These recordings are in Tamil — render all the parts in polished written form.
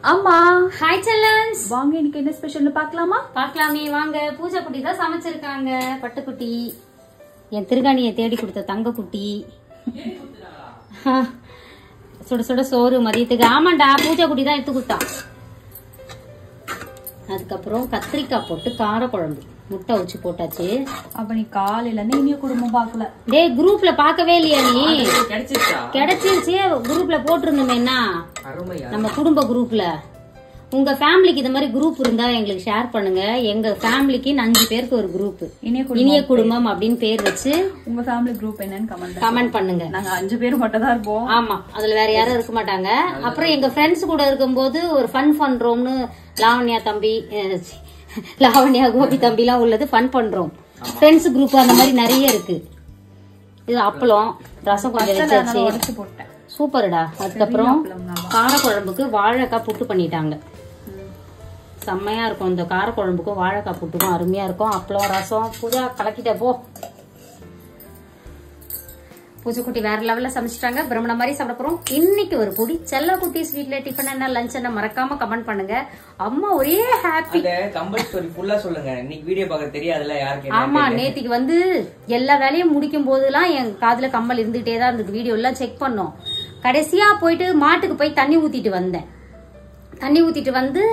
அம்மா ஹாய் செல்லன்ஸ், வாங்க இன்னைக்கு என்ன ஸ்பெஷல்னு பார்க்கலாமா? பார்க்கலாமே வாங்க. பூஜா குட்டி தான் சமைச்சிருக்காங்க. பட்டுக்குட்டி, என் திருகாணியை தேடி கொடுத்த தங்க குட்டி. சுட சுட சோறு மதியத்துக்கு. ஆமாண்டா, பூஜா குட்டி தான் எடுத்து கொடுத்தா. அதுக்கப்புறம் கத்திரிக்காய் போட்டு கார குழம்பு, முட்டை வச்சு போட்டாச்சு. அப்ப நீ காலையில இருந்து இனிய குடும்பம் பாக்கல? டேய், குரூப்ல பாக்கவே இல்லையா நீ? கிடைச்சிருச்சு, குரூப்ல போட்டிருந்தோமே என்ன நம்ம குடும்ப குரூப்ல. உங்க ஃபேமிலிக்கு இந்த மாதிரி குரூப் இருந்தா எங்களுக்கு ஷேர் பண்ணுங்க. எங்க ஃபேமிலிக்கு 5 பேருக்கு ஒரு குரூப், இனிய குடும்பம் அப்படின்னு பேர் வச்சு உங்க ஃபேமிலி குரூப் என்னன்னு கமெண்ட் பண்ணுங்க. நாங்க 5 பேர் மட்டும் தான் இருப்போம். ஆமா, அதுல வேற யாரும் இருக்க மாட்டாங்க. அப்புறம் எங்க ஃப்ரெண்ட்ஸ் கூட இருக்கும்போது ஒரு ஃபன் பண்றோம்னு லாவண்யா தம்பி, லாவண்யா கோபி தம்பி எல்லாம் உள்ளது ஃபன் பண்றோம். ஃப்ரெண்ட்ஸ் குரூப் அந்த மாதிரி நிறைய இருக்கு. இது அப்பளம் ரசம் கொஞ்சம் வச்சாச்சு, சூப்பர்டா. அதுக்கப்புறம் கார குழம்புக்கு வாழைக்காய் புட்டு பண்ணிட்டாங்க. செம்மையா இருக்கும். இந்த கார குழம்புக்கும் வாழைக்காய் புட்டுக்கும் அருமையா இருக்கும். அப்பளம் ரசம். பூஜா கலக்கிட்ட போ. பூஜை குட்டி வேற லெவல்ல சமைச்சிட்டாங்க. பிரம்மண மாதிரி சாப்பிட போறோம். இன்னைக்கு ஒரு பொடி செல்ல குட்டி ஸ்வீட்ல டிஃபன் என்ன லஞ்ச் என்ன மறக்காம கமெண்ட் பண்ணுங்க. அம்மா ஒரே ஹாப்பி. கம்பல் ஸ்டோரி ஃபுல்லா சொல்லுங்க. இன்னைக்கு வீடியோ பார்க்க தெரியாதுல யாருக்கு? ஆமா, நேத்திக்கு வந்து எல்லா வேலையும் முடிக்கும் போதெல்லாம் என் காதுல கம்மல் இருந்துகிட்டே தான் இருந்தது. வீடியோ எல்லாம் செக் பண்ணோம். கடைசியா போயிட்டு மாட்டுக்கு போய் தண்ணி ஊத்திட்டு வந்தேன். தண்ணி ஊத்திட்டு வந்து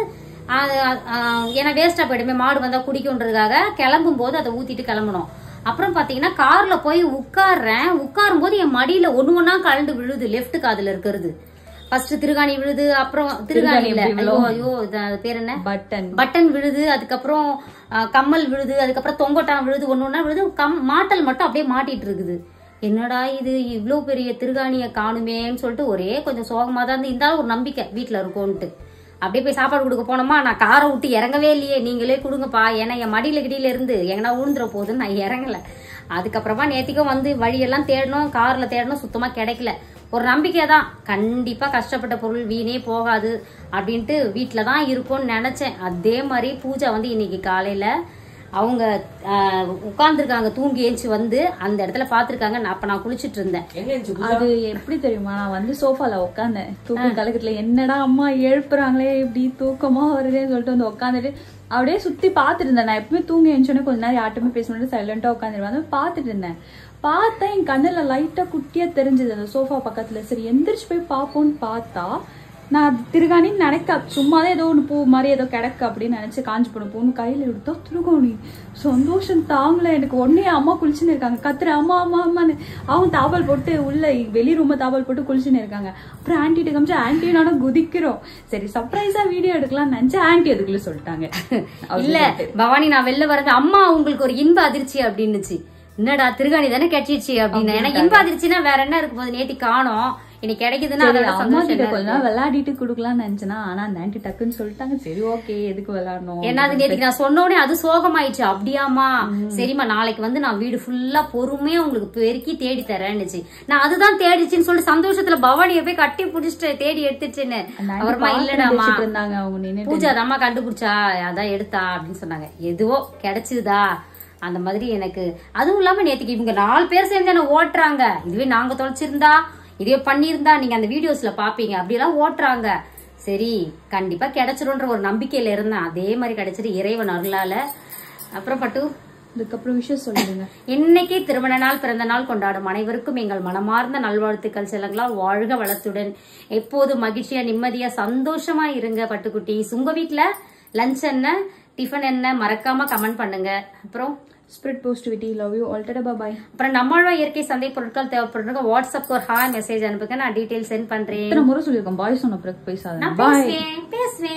ஏன்னா வேஸ்டா போயிடுமே, மாடு வந்தா குடிக்கும்ன்றதுக்காக கிளம்பும் போது அதை ஊத்திட்டு கிளம்பணும். அப்புறம் பாத்தீங்கன்னா கார்ல போய் உட்கார்றேன். உட்காரும் போது என் மடியில ஒண்ணு கலந்து விழுது. லெப்ட் காதுல இருக்கிறது ஃபர்ஸ்ட் திருகாணி விழுது. அப்புறம் திருகாணி இல்ல, ஐயோ பேர் என்ன, பட்டன் விழுது. அதுக்கப்புறம் கம்மல் விழுது. அதுக்கப்புறம் தொங்கோட்டான் விழுது. ஒண்ணு விழுது. மாட்டல் மட்டும் அப்படியே மாட்டிட்டு இருக்குது. என்னடா இது இவ்வளவு பெரிய திருகாணிய காணுமேன்னு சொல்லிட்டு ஒரே கொஞ்சம் சோகமா தான் இருந்து. இருந்தாலும் ஒரு நம்பிக்கை வீட்டுல இருக்கும்ட்டு அப்படியே போய் சாப்பாடு கொடுக்க போனோமா. நான் காரை விட்டு இறங்கவே இல்லையே, நீங்களே கொடுங்கப்பா, ஏன்னா என் மடியில கிடியில இருந்து எங்கன்னா ஊழ்ந்துற போதுன்னு நான் இறங்கல. அதுக்கப்புறமா நேத்திக்கும் வந்து வழியெல்லாம் தேடணும், கார்ல தேடணும், சுத்தமா கிடைக்கல. ஒரு நம்பிக்கை தான், கண்டிப்பா கஷ்டப்பட்ட பொருள் வீணே போகாது அப்படின்ட்டு வீட்டுலதான் இருக்கும்னு நினைச்சேன். அதே மாதிரி பூஜா வந்து இன்னைக்கு காலையில அவங்க உட்கார்ந்துருக்காங்க, தூங்கி ஏஞ்சி வந்து அந்த இடத்துல பாத்துருக்காங்க. அப்ப நான் குளிச்சுட்டு இருந்தேன். அது எப்படி தெரியுமா, நான் வந்து சோஃபால உட்காந்தேன் தூக்க கலக்கத்துல. என்னடா அம்மா எழுப்புறாங்களே இப்படி தூக்கமா வருதுன்னு சொல்லிட்டு வந்து உட்காந்துட்டு அப்படியே சுத்தி பாத்துட்டு இருந்தேன். நான் எப்பவுமே தூங்கி எழுந்தோடனே கொஞ்ச நேரம் யார்ட்டுமே பேசணும், சைலண்டா உட்காந்துருவேன். பாத்துட்டு இருந்தேன். பார்த்தா என் கண்ணுல லைட்டா குட்டியா தெரிஞ்சது அந்த சோஃபா பக்கத்துல. சரி எந்திரிச்சு போய் பாப்போம்னு பார்த்தா நான் திருகாணின்னு நினைக்க, சும்மாதான் ஏதோ ஒன்று பூ மாதிரி ஏதோ கிடக்கு அப்படின்னு நினைச்சு காஞ்சி போன பூன்னு கையில எடுத்தா திருகாணி. சந்தோஷம் தாங்கல எனக்கு. உடனே அம்மா குளிச்சுன்னு இருக்காங்க. கத்துற அம்மா அம்மா அம்மான்னு. அவங்க தாவல் போட்டு உள்ள வெளி ரூம தாவல் போட்டு குளிச்சுன்னு இருக்காங்க. அப்புறம் ஆன்டிட்ட காமிச்சு ஆன்டி நானும் குதிக்கிறோம். சரி சர்ப்ரைஸா வீடியோ எடுக்கலாம் நினைச்சு ஆன்டி அதுக்குள்ள சொல்லிட்டாங்க. இல்ல பவானி, நான் வெளில வரது அம்மா உங்களுக்கு ஒரு இன்ப அதிர்ச்சி அப்படின்னுச்சு. என்னடா திருகாணி தானே கிடைச்சிச்சு அப்படின்னு. ஏன்னா இன்ப அதிர்ச்சினா வேற என்ன இருக்கும் போது நேத்தி காணோம், இன்னைக்கு கிடைக்குதுன்னா அம்மா கிட்ட கொஞ்ச நாள் விளையாடிட்டு குடுக்கலாம்னு நினைச்சேன்னா, ஆனா அந்த ஆன்டி டக்குன்னு சொல்லிட்டாங்க. சரி ஓகே எதுக்கு விளையாடணும். ஏன்னா அது நேற்றுக்கு நான் சொன்னோடனே அது சோகமாயிடுச்சு. அப்படியாமா, சரிம்மா நாளைக்கு வந்து நான் வீடு ஃபுல்லா பொறுமையா உங்களுக்கு பெருக்கி தேடி தரேன்னுச்சு. நான் அதுதான் தேடிச்சுன்னு சொல்லிட்டு சந்தோஷத்துல பவானியை போய் கட்டி பிடிச்சிட்டு தேடி எடுத்துச்சுன்னு. அப்புறமா இல்லடாமா பூஜா அம்மா கண்டுபிடிச்சா அதான் எடுத்தா அப்படின்னு சொன்னாங்க. எதுவோ கிடைச்சுதா அந்த மாதிரி எனக்கு. அதுவும் இல்லாம நேற்றுக்கு இவங்க 4 பேர் சேர்ந்து என்ன ஓட்டுறாங்க. இதுவே நாங்க தொலைச்சிருந்தா இதே பண்ணியிருந்தா நீங்க அந்த வீடியோஸ்ல பாப்பீங்க. அப்படியெல்லாம் ஓட்டுறாங்க. சரி கண்டிப்பா கிடைச்சிரும்ன்ற ஒரு நம்பிக்கையில இருந்தேன். அதே மாதிரி கிடைச்சிட்டு இறைவன் அருளால. அப்புறம் பட்டு அதுக்கப்புறம் விஷயம் சொல்லுங்க. இன்னைக்கு திருமண நாள் பிறந்த நாள் கொண்டாடும் அனைவருக்கும் எங்கள் மனமார்ந்த நல்வாழ்த்துக்கள். செல்லங்களால் வாழ்க வளத்துடன் எப்போது மகிழ்ச்சியா நிம்மதியா சந்தோஷமா இருங்க பட்டுக்குட்டி. உங்க வீட்டுல லஞ்ச் என்ன டிஃபன் என்ன மறக்காம கமெண்ட் பண்ணுங்க. அப்புறம் spirit positivity, love you all, tata bye. அப்புறம் நம்மளோட இயற்கை சந்தை பொருட்கள் தேவைப்படுறவங்க வாட்ஸ்அப்க்கு ஒரு ஹாய் மெசேஜ் அனுப்புங்க. நான் டீடைல் சென்ட் பண்றேன். எத்தனை முறை சொல்லிருக்கேன் பாய் சொன்ன பிறகு பேசாத. பேசுவேன்.